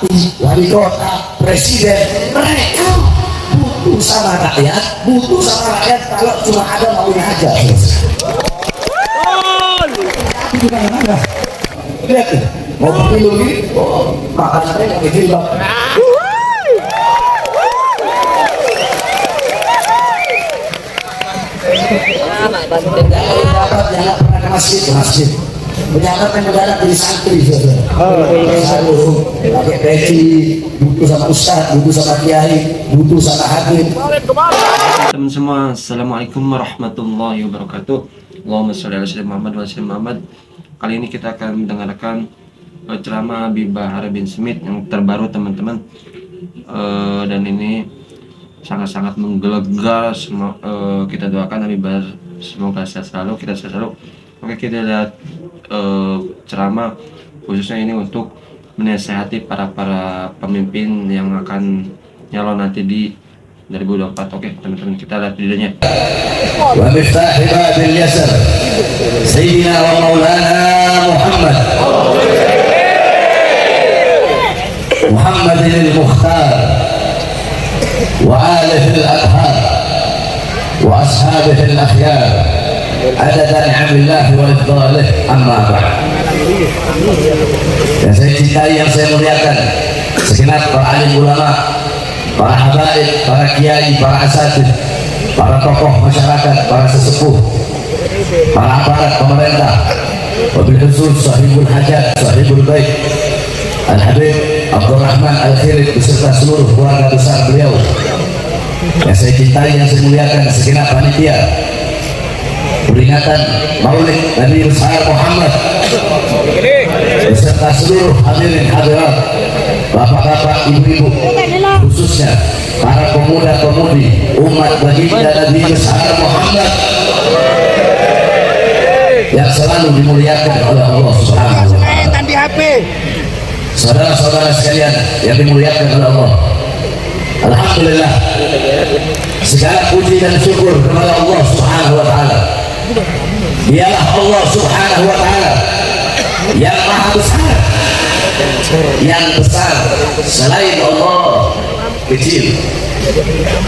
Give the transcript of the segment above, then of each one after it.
bupati, wali kota, presiden, mereka butuh sama rakyat, kalau cuma ada maunya aja. Tapi gimana? Lihat nih, mau pemilu ini, makanannya pakai jilbab. Pejabat yang pernah ke masjid, pejabat yang mendadak jadi santri, pakai peci, butuh sama ustaz, butuh sama kiai, butuh sama hakim. Teman semua, assalamualaikum warahmatullahi wabarakatuh. Allahumma sholli ala sayyidina Muhammad wa sallim Muhammad. Kali ini kita akan mendengarkan ceramah Habib Bahar bin Smith yang terbaru, teman-teman. Dan ini sangat-sangat menggelegar. Kita doakan Habib Bahar semoga sehat selalu, kita sehat selalu. Oke, kita lihat ceramah khususnya ini untuk menasehati para pemimpin yang akan nyalon nanti di 2024. Oke, teman-teman, kita lihat videonya. Wa miftahi babil yasar Sayyidina wa Maulana Muhammadin al-Mukhtar wa alihi al-abhar wa ashabihi al-akhyar adada ni'amillah wa ifdalih, amma ba'd. Yang saya cintai, yang saya muliakan, segenap para alim ulama, para habaib, para kiai, para asatidz, para tokoh masyarakat, para sesepuh, para aparat pemerintah, wabil khusus sahibul hajat, sahibul bait, Al-Habib Abdurrahman Al-Khirib beserta seluruh keluarga besar beliau. Yang saya cintai, yang saya muliakan, segenap panitia peringatan Maulid Nabi besar Muhammad beserta seluruh hadirin hadirat, bapak-bapak, ibu-ibu, khususnya para pemuda-pemudi umat baginda Nabi besar Muhammad yang selalu dimuliakan oleh Allah Subhanahu wa Ta'ala. Saudara-saudara sekalian yang dimuliakan oleh Allah, alhamdulillah, segala puji dan syukur kepada Allah Subhanahu wa Ta'ala. Dialah Allah Subhanahu wa Ta'ala yang maha besar, yang besar selain Allah kecil.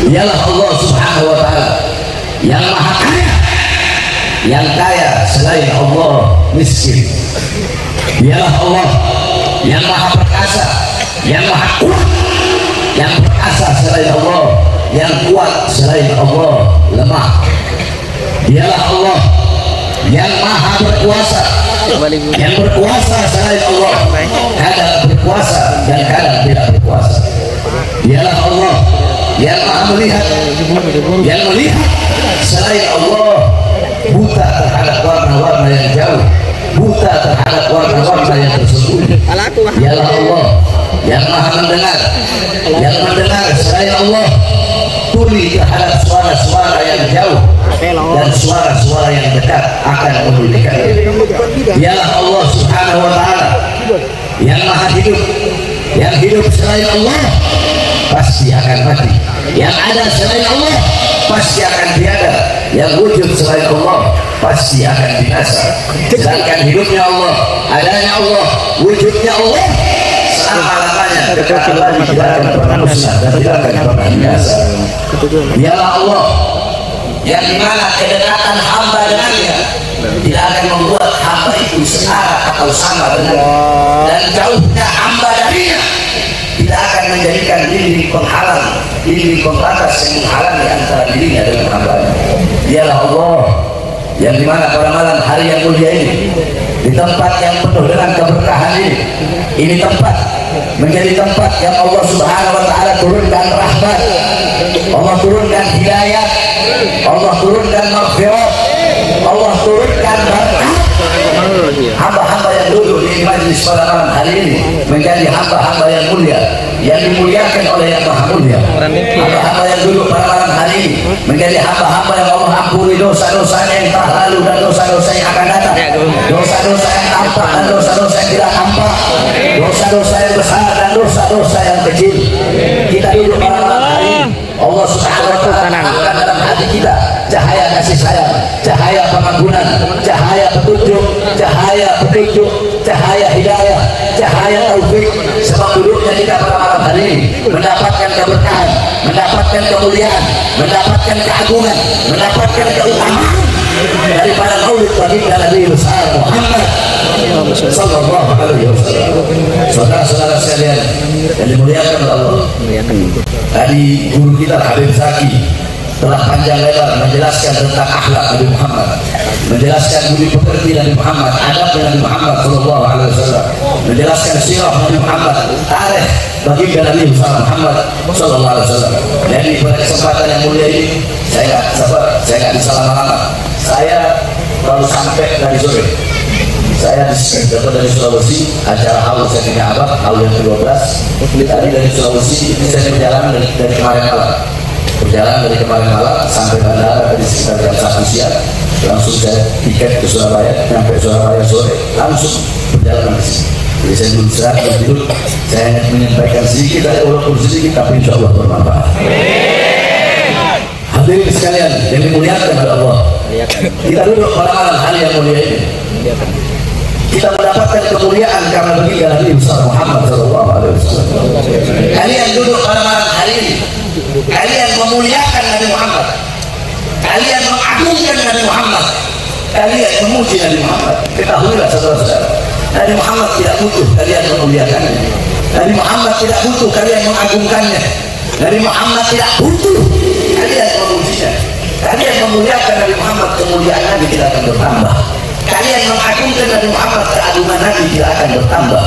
Dialah Allah Subhanahu wa Ta'ala yang maha kaya, yang kaya selain Allah miskin. Dialah Allah yang maha perkasa, yang maha kuat, yang perkasa selain Allah, yang kuat selain Allah lemah. Dialah Allah yang maha berkuasa, yang berkuasa selain Allah, kadang berkuasa dan kadang tidak berkuasa. Dialah Allah yang maha melihat, yang melihat selain Allah buta terhadap warna-warna yang jauh, buta terhadap warna-warna yang tersembunyi. Dialah Allah yang maha mendengar, yang mendengar selain Allah tuli terhadap suara-suara yang jauh dan suara-suara yang dekat akan menulikannya. Dialah Allah Subhanahu wa Ta'ala yang maha hidup, yang hidup selain Allah pasti akan mati, yang ada selain Allah pasti akan tiada, yang wujud selain Allah pasti akan binasa. Sedangkan hidupnya Allah, adanya Allah, wujudnya Allah selama-lamanya kekal abadi, tidak akan pernah musnah dan tidak akan pernah binasa. Dialah Allah yang dimana kedekatan hamba dengannya tidak akan membuat hamba itu setara atau sama dengannya, dan jauhnya hamba darinya tidak akan menjadikan diri penghalang, diri pembatas yang menghalangi antara dirinya dengan hambanya. Dialah Allah yang dimana pada malam hari yang mulia ini, di tempat yang penuh dengan keberkahan ini tempat menjadi tempat yang Allah Subhanahu wa Ta'ala turunkan rahmat, Allah turunkan hidayah, Allah turunkan maghfirah, Allah turunkan berkah. Hamba-hamba yang duduk di majlis pada malam hari ini menjadi hamba-hamba yang mulia, yang dimuliakan oleh yang maha mulia. Hamba-hamba yang duduk pada malam hari ini menjadi hamba-hamba yang Allah ampuni dosa-dosanya yang telah lalu dan dosa-dosa yang akan datang, dosa-dosa yang tampak dan dosa-dosa yang tidak tampak, dosa-dosa yang besar dan dosa-dosa yang kecil. Kita duduk pada malam hari ini, Allah Subhanahu wa Ta'ala akan dalam hati kita cahaya kasih sayang, cahaya pengampunan, cahaya petunjuk, cahaya hidayah, cahaya taufik. Sebab duduknya kita pada malam hari ini mendapatkan keberkahan, mendapatkan kemuliaan, mendapatkan keagungan, mendapatkan keutamaan daripada maulid baginda Nabi besar Muhammad sallallahu alaihi wasallam. Saudara-saudara sekalian yang dimuliakan oleh Allah, tadi guru kita Habib Zaki telah panjang lebar menjelaskan tentang akhlak Nabi Muhammad, menjelaskan budi pekerti Nabi Muhammad, adab Nabi Muhammad sallallahu alaihi wasallam, menjelaskan sirah Nabi Muhammad, tarikh baginda Nabi Muhammad sallallahu alaihi wasallam. Jadi pada kesempatan yang mulia ini saya nggak sabar, saya nggak bisa lama-lama. Saya baru sampai dari sore. Saya dapat dari Sulawesi, acara haul saya punya abah, haul yang ke-12. Tadi dari Sulawesi ini saya berjalan dari kemarin malam. Perjalanan dari kemarin malam sampai bandara tadi sekitar jam 1 siang, langsung saya tiket ke Surabaya, sampai Surabaya sore, langsung berjalan ke sini. Jadi saya dulu istirahat, duduk, saya hanya menyampaikan sedikit, walaupun sedikit, tapi insya Allah bermanfaat. Hadirin sekalian yang dimuliakan oleh Allah, kita duduk pada malam hari yang mulia ini. Kita mendapatkan kemuliaan karena baginda Nabi Muhammad sallallahu alaihi wasallam. Kalian duduk pada malam hari ini, kalian memuliakan Nabi Muhammad, kalian mengagungkan Nabi Muhammad, kalian memuji Nabi Muhammad. Ketahuilah saudara-saudara, Nabi Muhammad tidak butuh kalian memuliakannya, Nabi Muhammad tidak butuh kalian mengagungkannya, Nabi Muhammad tidak butuh kalian memujinya. Kalian memuliakan Nabi Muhammad, kemuliaan Nabi tidak akan bertambah. Kalian mengagungkan Nabi Muhammad, keagungan Nabi tidak akan bertambah.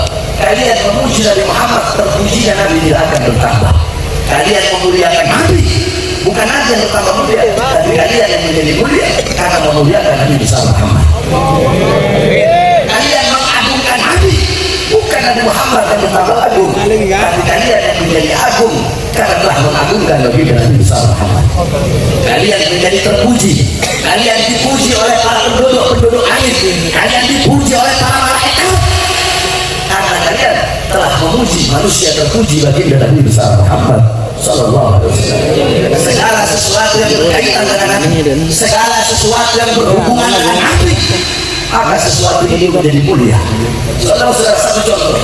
Kalian memuji Nabi Muhammad, terpujinya Nabi tidak akan bertambah. Kalian memuliakan Nabi, bukan Nabi yang bertambah mulia, tapi kalian yang menjadi mulia karena memuliakan Nabi besar Muhammad. Kalian mengagungkan Nabi, bukan Nabi Muhammad yang bertambah agung, tapi kalian yang menjadi agung karena telah mengagungkan baginda Nabi besar Muhammad. Kalian menjadi terpuji, kalian dipuji oleh para penduduk langit, kalian dipuji oleh para malaikat karena kalian telah memuji manusia terpuji baginda Nabi besar Muhammad sallallahu alaihi wasallam. Segala sesuatu yang berkaitan dengan Nabi, segala sesuatu yang berhubungan dengan Nabi, maka sesuatu ini menjadi mulia. Saudara-saudara, satu contoh,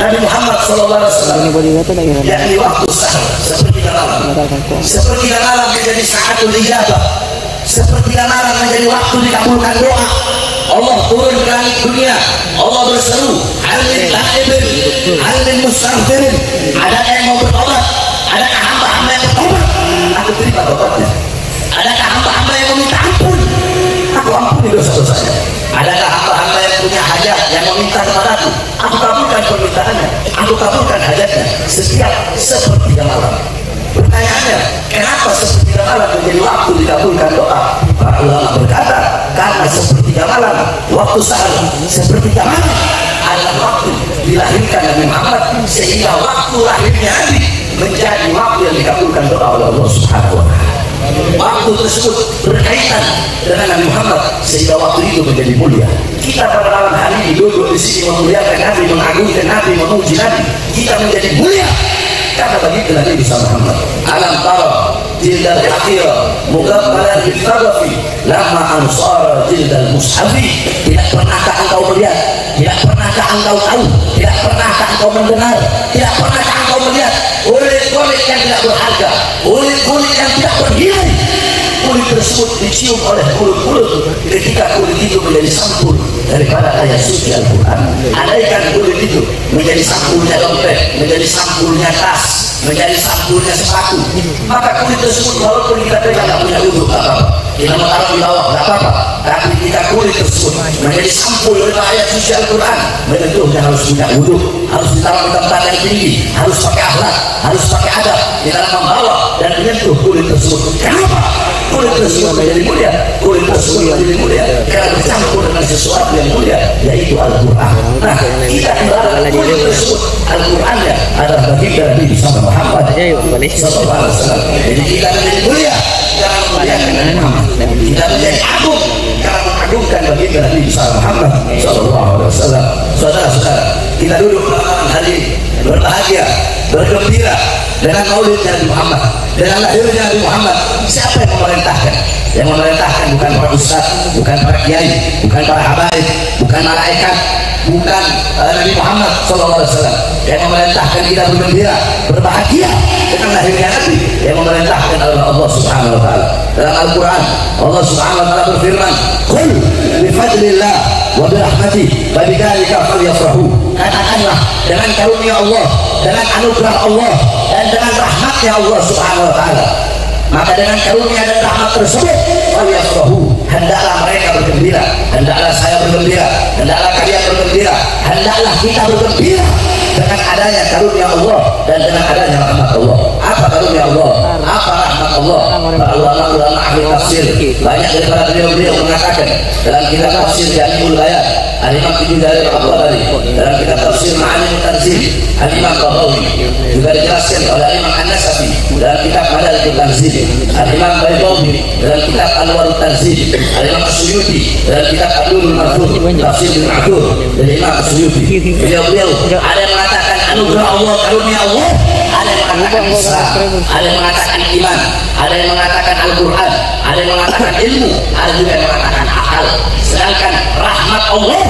Nabi Muhammad sallallahu alaihi wasallam, yakni waktu sahur, sepertiga malam, sepertiga malam menjadi saatul ijabah, sepertiga malam menjadi waktu dikabulkan doa. Allah turun ke langit dunia, Allah berseru, hal min taibin, hal min mustaghfirin, adakah yang mau bertobat? Adakah hamba-hamba yang bertobat? Aku terima tobatnya. Adakah hamba-hamba yang meminta ampun? Aku ampuni dosa-dosanya. Adakah hamba-hamba yang punya hajat yang meminta kepadaku? Aku kabulkan permintaannya, aku kabulkan hajatnya setiap sepertiga malam. Pertanyaannya, kenapa sepertiga malam menjadi waktu dikabulkan doa? Para ulama berkata, karena sepertiga malam waktu sahur, sepertiga malam adalah waktu dilahirkan Nabi Muhammad, sehingga waktu lahirnya Nabi menjadi waktu yang dikabulkan doa oleh Allah Subhanahu wa Ta'ala. Waktu tersebut berkaitan dengan Nabi Muhammad, sehingga waktu itu menjadi mulia. Kita pada malam hari ini duduk di sini memuliakan Nabi, mengagungkan Nabi, memuji Nabi, kita menjadi mulia karena baginda Nabi besar Muhammad. Alam tara jildal hakira mugabbalan bil fadafi lama ansara jildal mushafi. Tidak pernahkah engkau melihat, tidak pernahkah engkau tahu, tidak pernahkah engkau mendengar, tidak pernahkah engkau melihat kulit-kulit yang tidak berharga, kulit-kulit yang tidak bernilai, kulit tersebut dicium oleh kulit-kulit ketika kulit itu menjadi sampul daripada ayat suci Al-Quran. Andaikan kulit itu menjadi sampulnya dompet, menjadi sampulnya tas, menjadi sampulnya sepatu, maka kulit tersebut walaupun kita pegang tidak punya wudhu, apa-apa, kita mau taruh di bawah, tidak apa-apa. Tapi jika kulit tersebut menjadi sampul dari ayat suci Al-Quran, menentunya harus punya wudhu, harus ditaruh di tempat yang tinggi, harus pakai akhlak, harus pakai adab di dalam membawa dan menyentuh kulit tersebut. Kenapa? Kulit tersebut menjadi mulia, kulit tersebut menjadi mulia karena bercampur dengan sesuatu yang mulia, yaitu Al-Quran. Nah, kita ibarat kulit tersebut, Al-Qurannya adalah baginda Nabi bersama Muhammad sallallahu alaihi wasallam. Jadi kita menjadi mulia karena memuliakan Nabi Muhammad, kita menjadi agung karena mengagungkan baginda Nabi bersama Muhammad sallallahu alaihi wasallam. Saudara-saudara, kita duduk pada malam hari berbahagia bergembira dengan maulid Nabi Muhammad, dengan lahirnya Nabi Muhammad. Siapa yang memerintahkan? Yang memerintahkan bukan para ustaz, bukan para kiai, bukan para habaib, bukan malaikat, bukan Nabi Muhammad SAW. Yang memerintahkan kita bergembira, berbahagia dengan lahirnya Nabi. Yang memerintahkan adalah Allah Subhanahu Wa Taala. Dalam Al-Quran Allah Subhanahu Wa Taala berfirman, "Qul bifadlillah wa birahmatihi fabidzalika falyafrahu." Katakanlah, dengan karunia Allah, dengan anugerah Allah, dan dengan rahmatnya Allah Subhanahu Wa Taala, maka dengan karunia dan rahmat tersebut falyafrahu, hendaklah mereka bergembira, hendaklah saya bergembira, hendaklah kalian bergembira, hendaklah kita bergembira dengan adanya karunia Allah dan dengan adanya rahmat Allah. Apa karunia Allah? Apa rahmat Allah? Para ulama ahli tafsir banyak daripada beliau mengatakan dalam kitab tafsir Jami'ul Bayan, Al-Imam Ibnu Jarir Al-Tabari, dalam kitab tafsir Ma'anim Tanzil, Al-Imam Bahawi, juga dijelaskan oleh Imam An-Nasafi dalam kitab Madarijut Tanzil, Al-Imam Baydawi dalam kitab Anwarut Tanzil, Al-Imam As-Suyuti dalam kitab Abdul Marfud, Tafsir bin Ma'thur dari Imam As-Suyuti. Beliau ada yang mengatakan anugerah Allah, karunia Allah, ada yang mengatakan Islam, ada yang mengatakan iman, ada yang mengatakan Al-Quran, ada yang mengatakan ilmu, ada juga yang mengatakan akal. Sedangkan rahmat Allah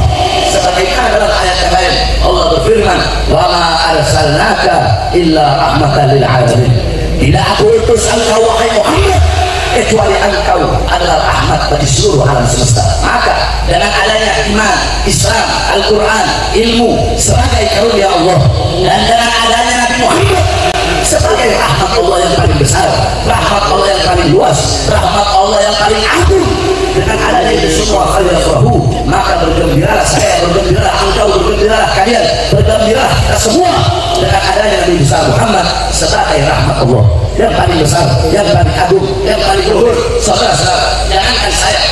sebagaimana dalam ayat yang lain Allah berfirman, "Wa ma arsalnaka illa rahmatan lil alamin." Tidak aku utus engkau wahai Muhammad kecuali engkau adalah rahmat bagi seluruh alam semesta. Maka dengan adanya iman, Islam, Al-Quran, ilmu sebagai karunia Allah, dan dengan adanya Nabi Muhammad sebagai rahmat Allah yang paling besar, rahmat Allah yang paling luas, rahmat Allah yang paling agung, dengan adanya itu semua falyafrahu, maka bergembiralah saya, bergembiralah engkau, bergembiralah kalian, bergembiralah kita semua dengan adanya Nabi besar Muhammad sebagai rahmat Allah yang paling besar, yang paling agung, yang paling luhur. Saudara-saudara, jangankan saya,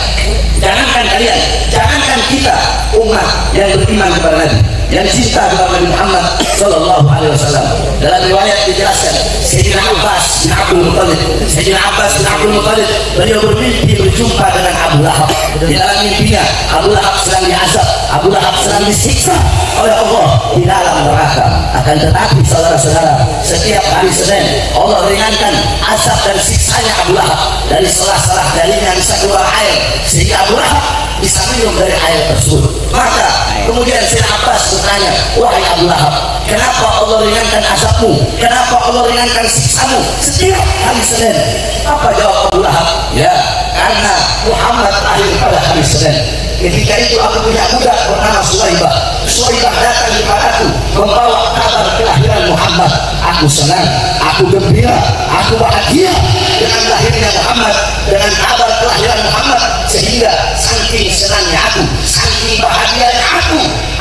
jangankan kalian, jangankan kita umat yang beriman kepada Nabi, yang cinta kepada Nabi Muhammad Sallallahu Alaihi Wasallam. Dalam riwayat dijelaskan, Sayyidina Abbas bin Abdul Muttalib, Sayyidina Abbas bin Abdul Muttalib, beliau bermimpi berjumpa dengan Abu Lahab. Di dalam mimpinya Abu Lahab sedang diazab, Abu Lahab sedang disiksa oleh Allah di dalam neraka. Akan tetapi saudara-saudara, setiap hari Senin Allah ringankan azab dan siksanya Abu Lahab dari selah-selah darinya bisa keluar air, sehingga Abu Lahab bisa minum dari air tersebut. Maka kemudian Sayyidina Abbas bertanya, "Wahai Abu Lahab, kenapa Allah ringankan azabmu? Kenapa Allah ringankan siksamu setiap hari Senin?" Apa jawab Abu Lahab? "Ya, karena Muhammad lahir pada hari Senin. Ketika itu aku punya budak bernama Suwaibah. Suwaibah datang kepadaku membawa kabar kelahiran Muhammad. Aku senang, aku gembira, aku bahagia dengan lahirnya Muhammad, dengan kabar kelahiran Muhammad, sehingga saking senangnya aku, saking bahagianya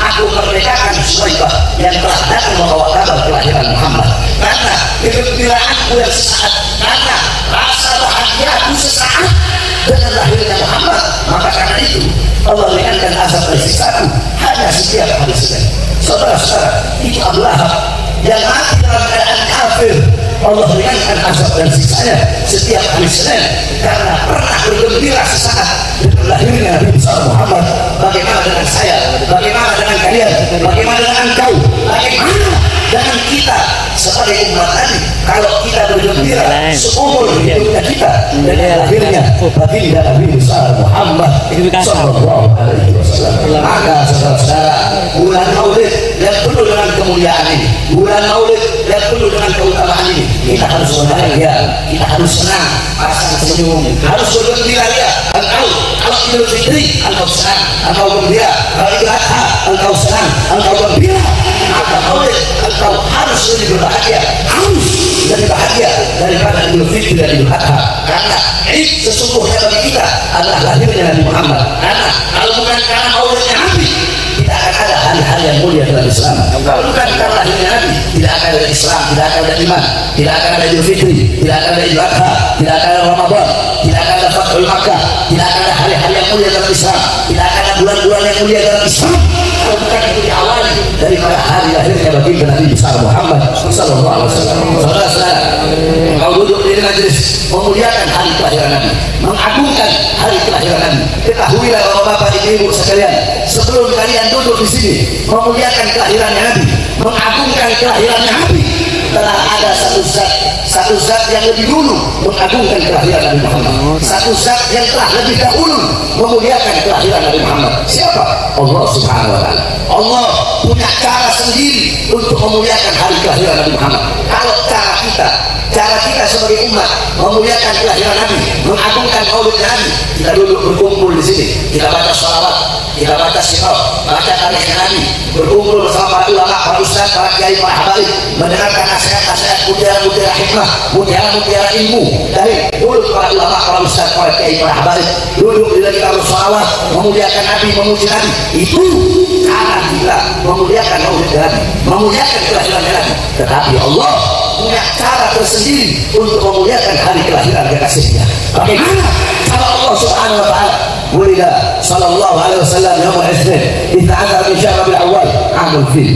aku merdekakan Suwaibah yang telah datang membawa kabar kelahiran Muhammad. Karena kegembiraanku yang sesaat, karena rasa bahagiaku sesaat dengan lahirnya Muhammad, maka karena itu Allah ringankan azab dan siksaku hanya setiap hari Senin." Saudara-saudara, itu Abu Lahab yang mati dalam keadaan kafir, Allah ringankan azab dan siksanya setiap hari Senin karena pernah bergembira sesaat dengan lahirnya Nabi besar Muhammad. Bagaimana dengan saya? Bagaimana dengan kalian? Bagaimana dengan engkau? Bagaimana dengan kita sebagai umat Nabi? Kalau kita bergembira seumur hidupnya kita dengan lahirnya baginda Nabi besar Muhammad Sallallahu Alaihi Wasallam, maka saudara-saudara, bulan Maulid yang penuh dengan kemuliaan ini, bulan Maulid yang penuh dengan keutamaan ini, kita harus berbahagia, kita harus senang, pasang senyum, harus bergembira. Ya, engkau kalau Idul Fitri engkau senang, engkau gembira. Kalau Idul Adha engkau senang, engkau gembira. Maka Maulid engkau harus lebih berbahagia, harus lebih bahagia daripada Idul Fitri dan Idul Adha. Karena Id sesungguhnya bagi kita adalah lahirnya Nabi Muhammad. Karena kalau bukan karena Maulidnya Nabi, tidak akan ada hari-hari yang mulia dalam Islam. Kalau bukan karena lahirnya Nabi, tidak akan ada Islam, tidak akan ada iman, tidak akan ada Idul Fitri, tidak akan ada Idul Adha, tidak akan ada Ramadan, tidak akan ada Fathul Makkah, tidak akan ada hari-hari yang mulia dalam Islam, tidak akan ada bulan-bulan yang mulia dalam Islam. Kalau bukan itu diawali daripada hari lahirnya baginda Nabi besar Muhammad Sallallahu Alaihi Wasallam. Saudara-saudara, kau duduk di majelis memuliakan hari kelahiran Nabi, mengagungkan hari kelahiran Nabi. Ketahuilah bapak-bapak, ibu-ibu sekalian, sebelum kalian duduk di sini memuliakan kelahirannya Nabi, mengagungkan kelahirannya Nabi, telah ada satu zat yang lebih dulu mengagungkan kelahiran Nabi Muhammad, satu zat yang telah lebih dahulu memuliakan kelahiran Nabi Muhammad. Siapa? Allah Subhanahu wa Ta'ala. Allah punya cara sendiri untuk memuliakan hari kelahiran Nabi Muhammad. Kalau cara kita sebagai umat memuliakan kelahiran Nabi, mengagungkan maulid Nabi, kita duduk berkumpul di sini, kita baca sholawat, kita baca sirah, baca tarikh Nabi, berkumpul bersama para ulama, para ustaz, para kiai, para habaib, mendengarkan nasihat-nasihat, mutiara-mutiara hikmah, mutiara-mutiara ilmu dari mulut para ulama, para ustaz, para kiai, para habaib, duduk di kita bersholawat, memuliakan Nabi, memuji Nabi. Itu cara kita memuliakan maulid Nabi, memuliakan kelahiran Nabi. Tetapi Allah punya cara tersendiri untuk memuliakan hari kelahiran kekasihnya. Bagaimana cara Allah Subhanahu wa Ta'ala? Wulida sallallahu alaihi wasallam yaumul itsnin 12 min Syawal al-awwal 'amul fil.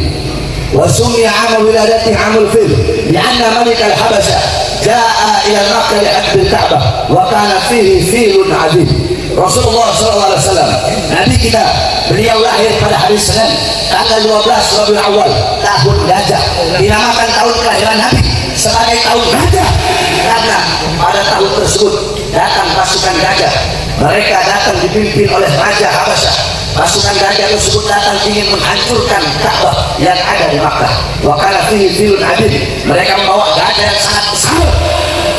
Wa summiya 'amal wiladatihi 'amul fil li'anna malik al-habasha jaa'a ila Makkah li'abd al-Ka'bah wa kana fihi filun 'azim. Rasulullah sallallahu alaihi wasallam, Nabi kita, beliau lahir pada hari Senin tanggal 12 Rabiul Awal tahun gajah. Dinamakan tahun kelahiran Nabi sebagai tahun gajah karena pada tahun tersebut datang pasukan gajah. Mereka datang dipimpin oleh Raja Habasyah. Pasukan gajah tersebut datang ingin menghancurkan Ka'bah yang ada di Makkah. Wa kana fihi filun 'azim. Mereka membawa gajah yang sangat besar.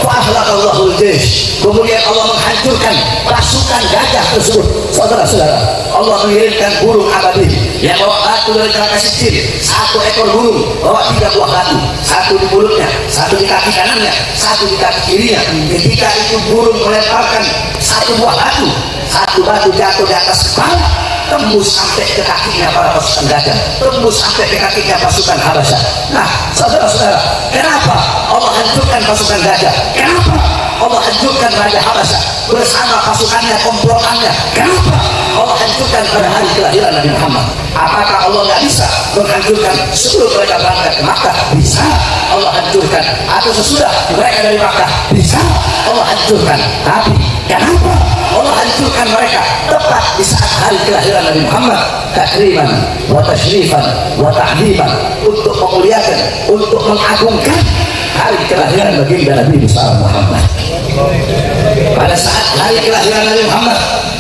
Fa'ahlakallahul jaysh. Kemudian Allah menghancurkan pasukan gajah tersebut. Saudara-saudara, Allah mengirimkan burung ababil yang bawa batu dari neraka Sijil. Satu ekor burung bawa 3 buah batu, satu di mulutnya, satu di kaki kanannya, satu di kaki kirinya. Ketika itu burung melemparkan satu buah batu, satu batu jatuh di atas kepala, tembus sampai ke kakinya para pasukan gajah, tembus sampai ke kakinya pasukan Habasyah. Nah, saudara-saudara, kenapa Allah hancurkan pasukan gajah? Kenapa Allah hancurkan Raja Habasyah bersama pasukannya, komplotannya? Kenapa Allah hancurkan pada hari kelahiran Nabi Muhammad? Apakah Allah nggak bisa menghancurkan sebelum mereka berangkat ke Makkah? Bisa Allah hancurkan. Atau sesudah mereka dari Makkah? Bisa Allah hancurkan. Tapi kenapa Allah hancurkan mereka tepat di saat hari kelahiran Nabi Muhammad? Takriman wa tashrifan wa ta'ziman, untuk memuliakan, untuk mengagungkan hari kelahiran baginda Nabi besar Muhammad. Pada saat hari kelahiran Nabi Muhammad,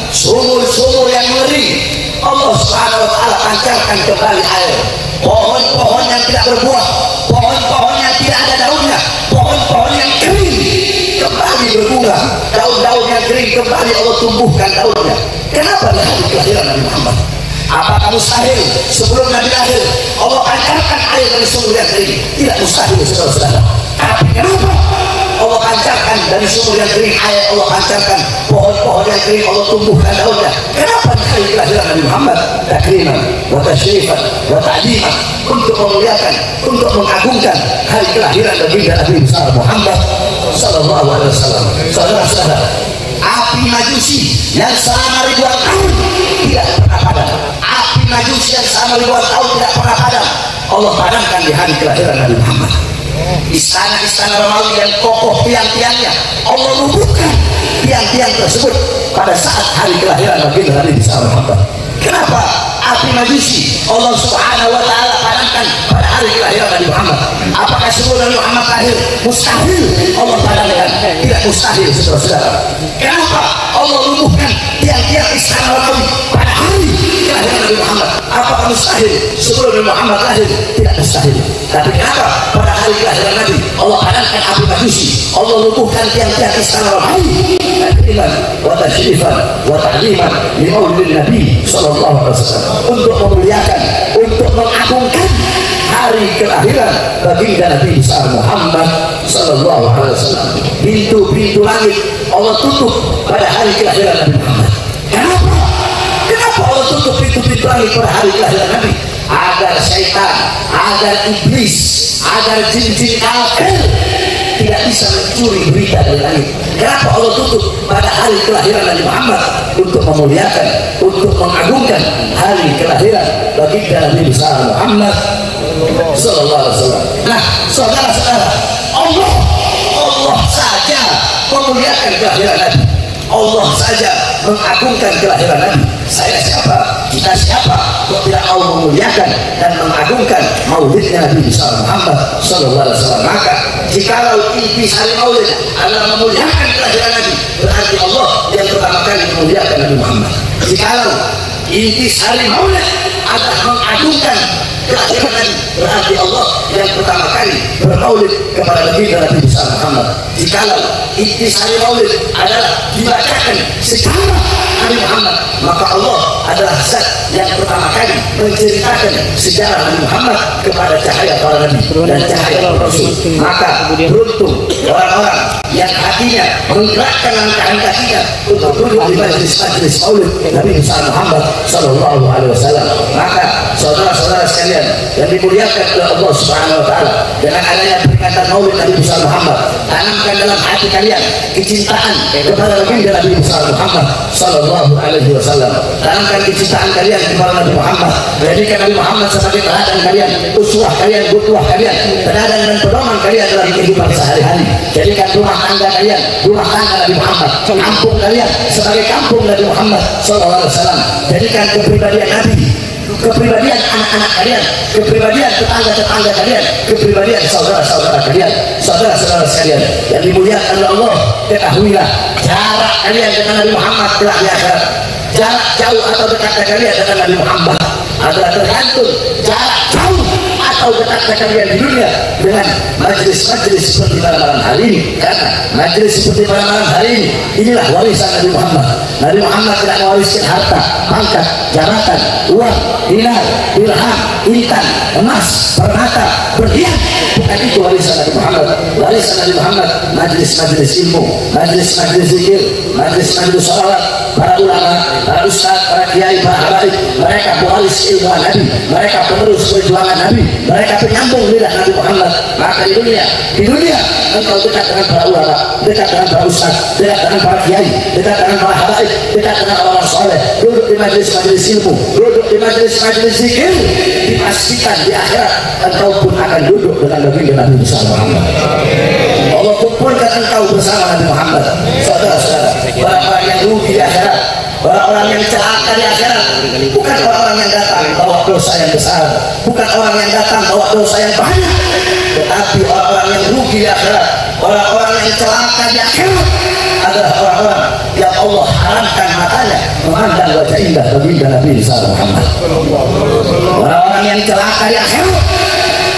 sumur-sumur yang mengering Allah Subhanahu wa Ta'ala pancarkan kembali air. Pohon-pohon yang tidak berbuah, pohon-pohon yang tidak ada daunnya, pohon-pohon yang kering kembali berbunga, daun-daun yang kering kembali Allah tumbuhkan daunnya. Kenapa di hari kelahiran Nabi Muhammad? Apakah mustahil sebelum Nabi lahir Allah pancarkan air dari sumur yang kering? Tidak mustahil, saudara-saudara. Tapi kenapa Allah pancarkan dari sumur yang kering air, Allah pancarkan pohon-pohon yang kering, Allah tumbuhkan daunnya? Kenapa di hari kelahiran Nabi Muhammad? Takriman wa tashrifan wa ta'ziman, untuk memuliakan, untuk mengagungkan hari kelahiran baginda Nabi besar Muhammad sallallahu alaihi wasallam. Saudara-saudara, api majusi yang selama ribuan tahun tidak pernah padam, api majusi yang selama ribuan tahun tidak pernah padam, Allah padamkan di hari kelahiran Nabi Muhammad. Istana-istana Romawi yang kokoh tiang-tiangnya Allah rubuhkan tiang-tiang tersebut pada saat hari kelahiran baginda Nabi besar Muhammad. Kenapa api majusi Allah Subhanahu wa Ta'ala padamkan pada hari kelahiran Nabi Muhammad? Apakah sebelum Nabi Muhammad lahir mustahil Allah padamkan? Tidak mustahil, saudara-saudara. Kenapa Allah rubuhkan tiang-tiang istana Romawi pada hari kelahiran Nabi Muhammad? Apakah mustahil sebelum Nabi Muhammad lahir? Tidak mustahil. Tapi kenapa pada hari kelahiran Nabi Allah padamkan api majusi, Allah rubuhkan tiang-tiang istana Romawi? Takriman wa tashrifan wa ta'ziman li maulidin Nabi sallallahu alaihi wasallam, untuk memuliakan, untuk mengagungkan hari kelahiran baginda Nabi besar Muhammad sallallahu alaihi wasallam. Pintu-pintu langit Allah tutup pada hari kelahiran Nabi Muhammad. Kenapa? Kenapa Allah tutup pintu-pintu langit pada hari kelahiran Nabi? Agar syaitan, agar iblis, agar jin-jin kafir tidak bisa mencuri berita dari langit. Kenapa Allah tutup pada hari kelahiran Nabi Muhammad? Untuk memuliakan, untuk mengagungkan hari kelahiran baginda Nabi besar Muhammad sallallahu alaihi wasallam. Nah, saudara-saudara, Allah saja memuliakan kelahiran Nabi. Allah saja mengagungkan kelahiran Nabi. Saya siapa? Kita siapa? Kok tidak mau memuliakan dan mengagungkan maulidnya Nabi besar Muhammad sallallahu alaihi wasallam? Maka jikalau intisari maulid adalah memuliakan kelahiran Nabi, berarti Allah yang pertama kali memuliakan Nabi Muhammad. Jikalau intisari maulid adalah mengagungkan kelahiran Nabi, berarti Allah yang pertama kali bermaulid kepada Nabi besar Muhammad. Jikalau intisari maulid adalah dibacakan sejarah Nabi Muhammad, maka Allah adalah zat yang pertama kali menceritakan sejarah Nabi Muhammad kepada cahaya para nabi dan cahaya para rasul. Maka beruntung orang-orang yang hatinya menggerakkan langkah kakinya untuk duduk di majlis-majlis maulid Nabi besar Muhammad sallallahu alaihi wasallam. Maka saudara-saudara sekalian yang dimuliakan oleh Allah Subhanahu wa taala, dengan adanya peringatan maulid Nabi besar Muhammad, tanamkan dalam hati kalian kecintaan kepada Nabi besar Muhammad sallallahu alaihi wasallam. Tanamkan kecintaan kalian kepada Nabi Muhammad. Jadikan Nabi Muhammad sebagai teladan kalian, uswah kalian, qudwah kalian, teladan dan pedoman kalian dalam kehidupan sehari-hari. Jadikan rumah tangga kalian rumah tangga Nabi Muhammad, kampung kalian sebagai kampung Nabi Muhammad sallallahu alaihi wasallam. Jadikan kepribadian Nabi, kepribadian anak-anak kalian, kepribadian tetangga-tetangga kalian, kepribadian saudara-saudara kalian. Saudara-saudara sekalian yang dimuliakan oleh Allah, ketahuilah jarak kalian dengan Nabi Muhammad kelak di akhirat, jarak jauh atau dekatnya kalian dengan Nabi Muhammad adalah tergantung jarak jauh atau dekatnya kalian di dunia dengan majelis-majelis seperti pada malam hari ini. Karena majelis seperti pada malam hari ini, inilah warisan Nabi Muhammad. Nabi Muhammad tidak mewariskan harta, pangkat, jabatan, uang, dinar, dirham, intan, emas, permata, berlian. Bukan itu warisan Nabi Muhammad. Warisan Nabi Muhammad majelis-majelis ilmu, majelis-majelis zikir, majelis-majelis salawat. Para ulama, para ustaz, para kiai, para habaib, mereka pewaris ilmu Nabi, mereka penerus perjuangan Nabi, mereka penyambung lidah Nabi Muhammad. Maka di dunia engkau dekat dengan para ulama, dekat dengan para ustaz, dekat dengan para kiai, dekat dengan para habaib, dekat dengan orang soleh, duduk di majelis-majelis ilmu, duduk di majelis-majelis zikir, dipastikan di akhirat engkau pun akan duduk dengan Nabi besar Muhammad. Allah kumpulkan engkau bersama Nabi Muhammad. Saudara-saudara, orang-orang yang rugi di akhirat, orang-orang yang celaka di akhirat, bukan orang-orang yang datang bawa dosa yang besar, bukan orang yang datang bawa dosa yang banyak, tetapi orang-orang yang rugi di akhirat, orang-orang yang celaka di akhirat adalah orang-orang yang Allah haramkan matanya memandang wajah indah baginda Nabi besar Muhammad. Orang-orang yang celaka di akhirat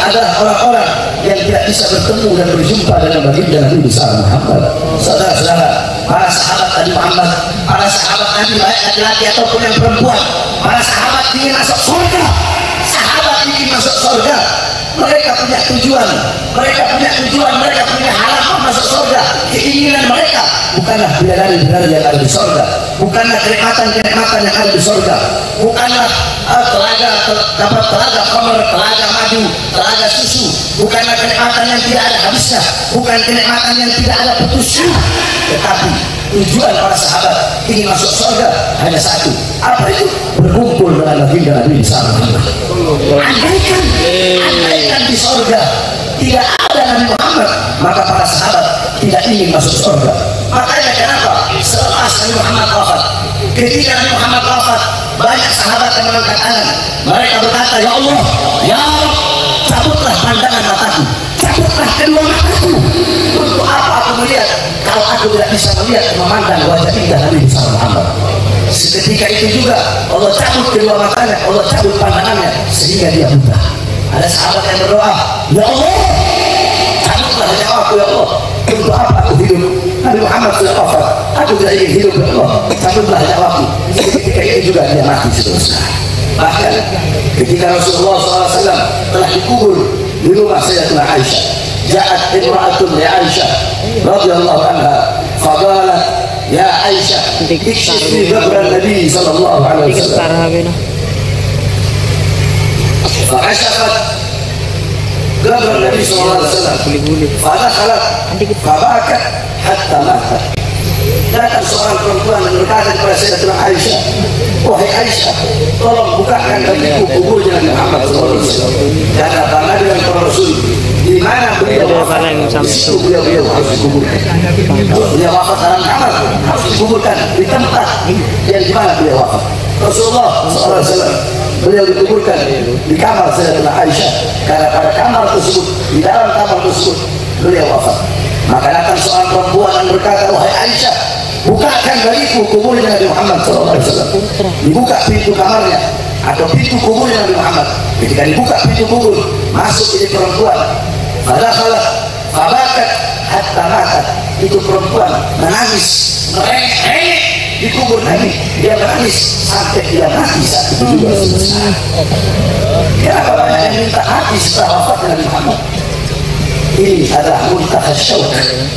adalah orang-orang yang tidak bisa bertemu dan berjumpa dengan baginda Nabi besar Muhammad. Saudara-saudara, para sahabat Nabi Muhammad, para sahabat Nabi baik laki-laki ataupun yang perempuan, para sahabat ingin masuk surga. Sahabat ingin masuk surga. Mereka punya tujuan, mereka punya harapan masuk surga. Keinginan mereka bukanlah bidadari-bidadari yang ada di surga, bukanlah kenikmatan-kenikmatan yang ada di surga, bukanlah telaga khamr, telaga madu, telaga susu, bukanlah kenikmatan yang tidak ada habisnya, bukan kenikmatan yang tidak ada putusnya. Tetapi tujuan para sahabat ingin masuk surga hanya satu. Apa itu? Berkumpul dengan baginda Nabi besar Muhammad. Andaikan di surga tidak ada Nabi Muhammad, maka para sahabat tidak ingin masuk surga. Makanya kenapa selepas Nabi Muhammad wafat, ketika Nabi Muhammad wafat, banyak sahabat yang mengangkat tangan. Mereka berkata, ya Allah, ya Rabb, cabutlah pandangan mataku, cabutlah kedua mataku. Untuk apa aku melihat kalau aku tidak bisa melihat memandang wajah indah Nabi besar Muhammad? Seketika itu juga Allah cabut kedua matanya, Allah cabut pandangannya sehingga dia buta. Ada sahabat yang berdoa, ya Allah, cabutlah nyawaku ya Allah. Untuk apa aku hidup? Nabi Muhammad sudah wafat, aku tidak ingin hidup ya Allah, cabutlah nyawaku. Seketika itu juga dia mati seterusnya. Bahkan ketika Rasulullah SAW telah dikubur di rumah Sayyidatina Aisyah, ja'at imra'atun li Aisyah radhiyallahu anha faqalat ya Aisyah ikshifi qabran Nabi sallallahu alaihi wasallam. Fa'ashafat qabran Nabi sallallahu alaihi wasallam, fadakhalat fabakat hatta matat. Datang seorang perempuan dan berkata kepada Sayyidatina Aisyah, wahai Aisyah, tolong bukakan bagiku kuburnya Nabi Muhammad sallallahu alaihi wasallam. Karena para nabi dan para rasul di mana beliau beliau harus dikuburkan. Beliau wafat dalam kamar, harus dikuburkan di tempat yang di mana beliau wafat. Rasulullah SAW beliau dikuburkan di kamar Sayyidatina Aisyah, karena pada kamar tersebut, di dalam kamar tersebut beliau wafat. Maka datang seorang perempuan dan berkata, wahai Aisyah, bukakan bagiku kuburnya Nabi Muhammad SAW. Dibuka pintu kamarnya atau pintu kuburnya Nabi Muhammad. Ketika dibuka pintu kubur, masuk ini perempuan. Fadakhalat fabakat hatta matat. Itu perempuan menangis, merengek-rengek di kubur Nabi. Dia menangis sampai dia mati saat itu juga selesai. Kenapa banyak yang minta mati setelah wafatnya Nabi Muhammad? Ini adalah muntaha syauq.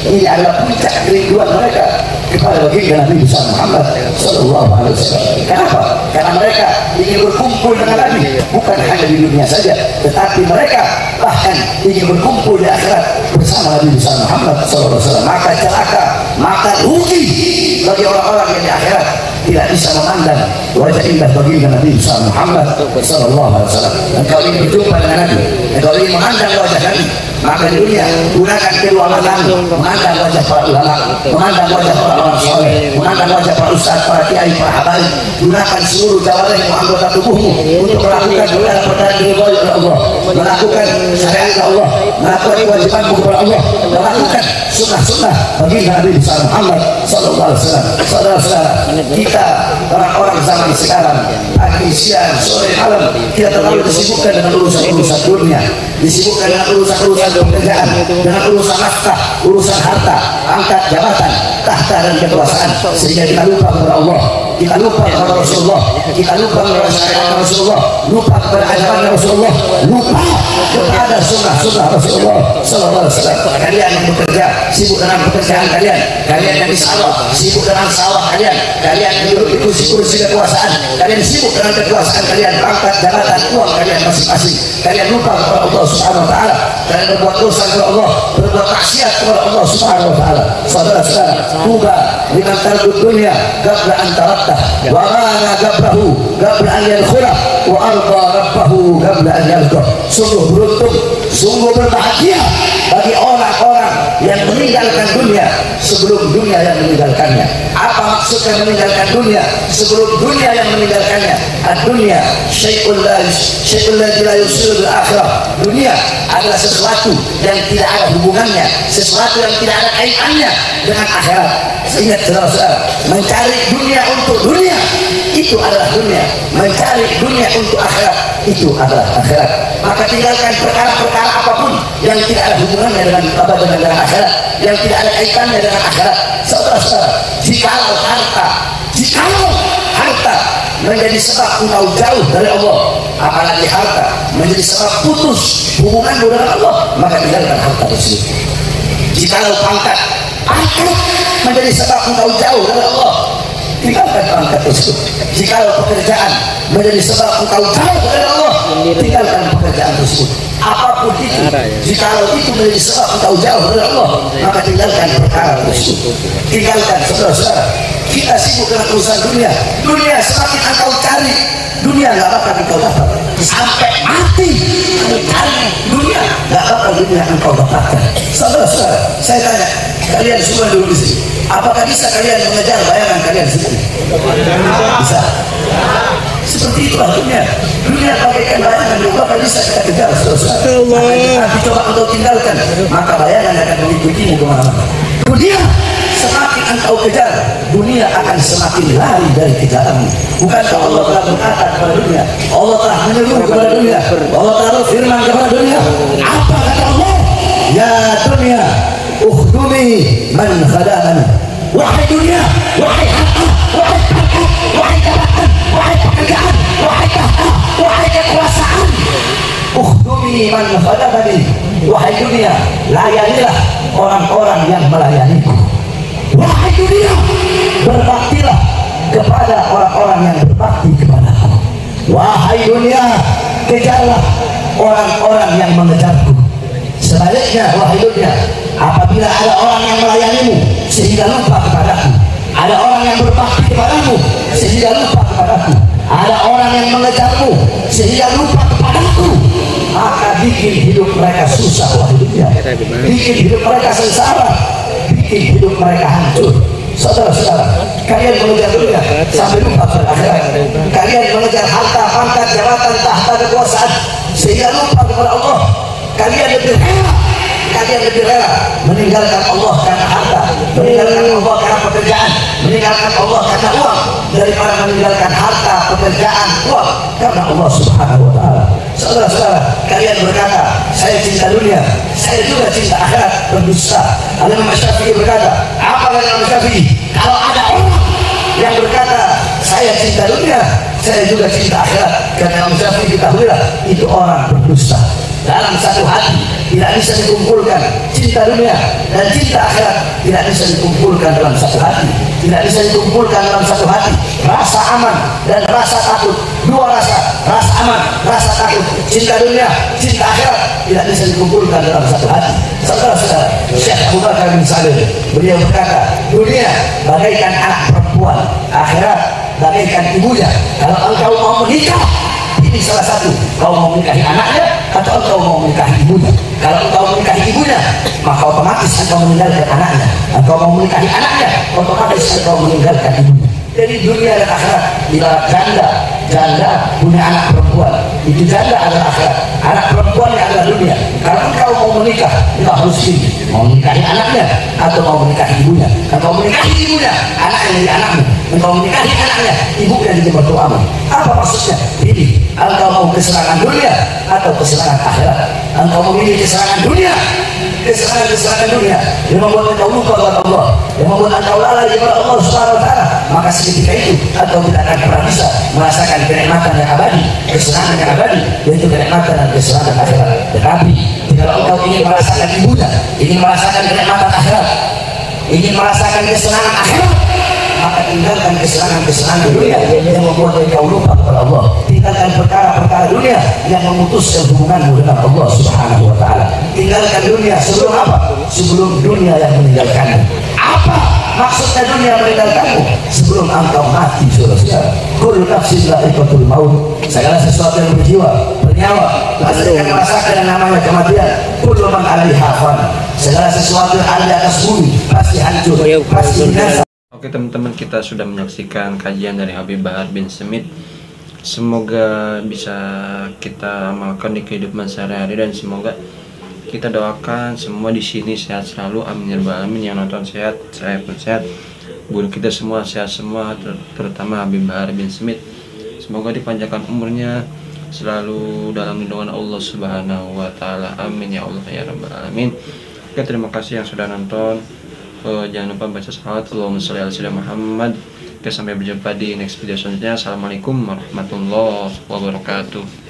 Ini adalah puncak kerinduan mereka kepada baginda Nabi besar Muhammad sallallahu alaihi wasallam. Kenapa? Karena mereka ingin berkumpul dengan Nabi, bukan hanya di dunia saja, tetapi mereka bahkan ingin berkumpul di akhirat bersama Nabi besar Muhammad sallallahu alaihi wasallam. Maka celaka, maka rugi bagi orang-orang yang di akhirat tidak bisa memandang wajah indah baginda Nabi besar Muhammad sallallahu alaihi wasallam. Engkau ingin berjumpa dengan Nabi, engkau ingin memandang wajah Nabi, maka di dunia gunakan kedua matamu, memandang wajah para ulama, memandang wajah para orang soleh, memandang wajah para ustaz, para kiai, para habaib. Gunakan seluruh jawarihmu, anggota tubuhmu untuk melakukan perkara-perkara diridhoi oleh Allah, melakukan syariat Allah, melakukan kewajibanmu kepada Allah, melakukan sunnah-sunnah baginda Nabi besar Muhammad sallallahu alaihi wasallam. Saudara-saudara, kita orang-orang zaman sekarang, pagi, siang, sore, malam, kita terlalu disibukkan dengan urusan-urusan dunia, disibukkan dengan urusan-urusan pekerjaan, dengan urusan nafkah, urusan harta, angkat jabatan, tahta dan kekuasaan, sehingga kita lupa kepada Allah, kita lupa kepada Rasulullah, kita lupa kepada syariat Rasulullah, lupa kepada ajaran Rasulullah, lupa kepada sunnah-sunnah Rasulullah sallallahu alaihi wasallam. Kalian yang bekerja sibuk dengan pekerjaan kalian, kalian yang di sawah sibuk dengan sawah kalian, kalian yang duduk di kursi-kursi kekuasaan, kalian sibuk dengan kekuasaan kalian, pangkat, jabatan, uang kalian masing-masing. Kalian lupa kepada Allah Subhanahu wa taala, kalian berbuat dosa kepada Allah, berbuat maksiat kepada Allah Subhanahu wa taala. Saudara-saudara, tuba liman tardud dunya qabla an tarattah wa rana qabrahu qabla an yadkhula wa arda rabbahu qabla an yalqah. Sungguh beruntung, sungguh berbahagia bagi orang-orang yang meninggalkan dunia sebelum dunia yang meninggalkannya. Apa maksudnya meninggalkan dunia? Sebelum dunia yang meninggalkannya. Ad-dunya syai'un la yusiru bil akhirah. Dunia adalah sesuatu yang tidak ada hubungannya, sesuatu yang tidak ada kaitannya dengan akhirat. Ingat saudara-saudara, mencari dunia untuk dunia itu adalah dunia, mencari dunia untuk akhirat itu adalah akhirat. Maka tinggalkan perkara-perkara apapun yang tidak ada hubungannya dengan akhirat, yang tidak ada kaitannya dengan akhirat. Saudara-saudara, jikalau harta menjadi sebab engkau jauh dari Allah, apalagi harta menjadi sebab putus hubunganmu dengan Allah, maka tinggalkan harta tersebut. Jikalau pangkat menjadi sebab engkau jauh dari Allah, tinggalkan pangkat tersebut. Jikalau pekerjaan menjadi sebab engkau jauh dari Allah, tinggalkan pekerjaan tersebut. Apapun itu, jikalau itu menjadi sebab engkau jauh dari Allah, maka tinggalkan perkara tersebut. Tinggalkan. Saudara-saudara, kita sibuk dengan urusan dunia. Dunia semakin engkau cari, dunia nggak bakal engkau dapat. Sampai mati engkau cari dunia, nggak bakal dunia engkau dapatkan. Saudara-saudara, saya tanya kalian semua dulu di sini, apakah bisa kalian mengejar bayangan kalian sendiri? Bisa. Seperti itulah dunia. Dunia bagaikan bayangan, maka bisa kita kejar. Saudara-saudara, coba engkau tinggalkan, maka bayangan akan mengikutimu kemana-mana. Dunia semakin engkau kejar, dunia akan semakin lari dari kejaranmu. Bukankah Allah telah berkata kepada dunia, Allah telah menyeru kepada dunia, Allah telah berfirman kepada dunia, apa kata Allah? Ya dunia, ukhdumi man khadamani. Wahai dunia, wahai harta, wahai pangkat, wahai jabatan, wahai pekerjaan, wahai tahta, wahai kekuasaan, ukhdumi man khadamani. Wahai dunia, layanilah orang-orang yang melayaniku. Wahai dunia, berbaktilah kepada orang-orang yang berbakti kepada aku. Wahai dunia, kejarlah orang-orang yang mengejarku. Sebaliknya, wahai dunia, apabila ada orang yang melayanimu sehingga lupa kepadaku, ada orang yang berbakti kepadamu sehingga lupa kepadaku, ada orang yang mengejarmu sehingga lupa kepadaku, maka bikin hidup mereka susah hidupnya, bikin hidup mereka sengsara, bikin hidup mereka hancur. Saudara-saudara, kalian mengejar dunia sampai lupa akhirat. Kalian mengejar harta, pangkat, jabatan, tahta, kekuasaan sehingga lupa kepada Allah. Kalian lebih rela meninggalkan Allah karena harta, meninggalkan Allah karena pekerjaan, meninggalkan Allah karena uang, daripada meninggalkan harta, pekerjaan, uang karena Allah Subhanahu wa Ta'ala. Saudara-saudara, kalian berkata saya cinta dunia, saya juga cinta akhirat, berdusta. Imam Syafi'i berkata, apa kata Imam Syafi'i? Kalau ada orang yang berkata saya cinta dunia, saya juga cinta akhirat, kata Imam Syafi'i, ketahuilah itu orang berdusta. Dalam satu hati tidak bisa dikumpulkan cinta dunia dan cinta akhirat, tidak bisa dikumpulkan dalam satu hati, tidak bisa dikumpulkan dalam satu hati. Rasa aman dan rasa takut, dua rasa aman, rasa takut, cinta dunia, cinta akhirat tidak bisa dikumpulkan dalam satu hati. Saudara-saudara, Syekh Abu Bakar bin Salim beliau berkata, dunia bagaikan anak perempuan, akhirat bagaikan ibunya. Kalau engkau mau menikah, ini salah satu, kau mau menikahi anaknya atau engkau mau menikahi ibunya. Kalau engkau menikahi ibunya, maka otomatis engkau meninggalkan anaknya. Engkau mau menikahi anaknya, otomatis engkau meninggalkan ibunya. Jadi dunia dan akhirat ibarat janda punya anak perempuan, itu janda adalah akhirat, anak perempuannya adalah dunia. Kalau engkau mau menikah, engkau harus pilih, mau menikahi anaknya atau mau menikahi ibunya. Engkau menikahi ibunya, anaknya jadi anakmu. Engkau menikahi anaknya, ibunya jadi mertuamu. Apa maksudnya? Pilih, engkau mau kesenangan dunia atau kesenangan akhirat. Engkau memilih kesenangan dunia, kesenangan dunia yang membuat engkau lupa kepada Allah, yang membuat engkau lalai kepada Allah Subhanahu wa Ta'ala, maka seketika itu engkau tidak akan pernah bisa merasakan kenikmatan yang abadi, kesenangan yang abadi, yaitu kenikmatan dan kesenangan akhirat. Tetapi jika engkau ingin merasakan ibunya, ingin merasakan kenikmatan akhirat, ingin merasakan kesenangan akhirat, maka tinggalkan kesenangan dunia yang membuat engkau lupa kepada Allah. Tinggalkan perkara-perkara dunia yang memutuskan hubunganmu dengan Allah Subhanahu wa Ta'ala. Tinggalkan dunia sebelum apa? Sebelum dunia yang meninggalkanmu. Apa maksudnya dunia meninggalkanmu? Sebelum engkau mati, saudara-saudara. Kullu nafsin dha'iqatul maut. Segala sesuatu yang berjiwa, bernyawa, pasti akan merasakan yang namanya kematian. Kullu man 'alaiha fan. Segala sesuatu yang ada di atas bumi pasti hancur, pasti binasa. Oke teman-teman, kita sudah menyaksikan kajian dari Habib Bahar bin Smith. Semoga bisa kita amalkan di kehidupan sehari-hari dan semoga kita doakan semua di sini sehat selalu, amin ya rabbal alamin. Yang nonton sehat, saya pun sehat, guru kita semua sehat semua, terutama Habib Bahar bin Smith. Semoga dipanjangkan umurnya, selalu dalam lindungan Allah Subhanahu wa Ta'ala, amin ya Allah ya rabbal alamin. Oke, terima kasih yang sudah nonton. Jangan lupa baca salawat Allahumma sholli ala sayyidina Muhammad. Oke, sampai berjumpa di next video selanjutnya. Assalamualaikum warahmatullahi wabarakatuh.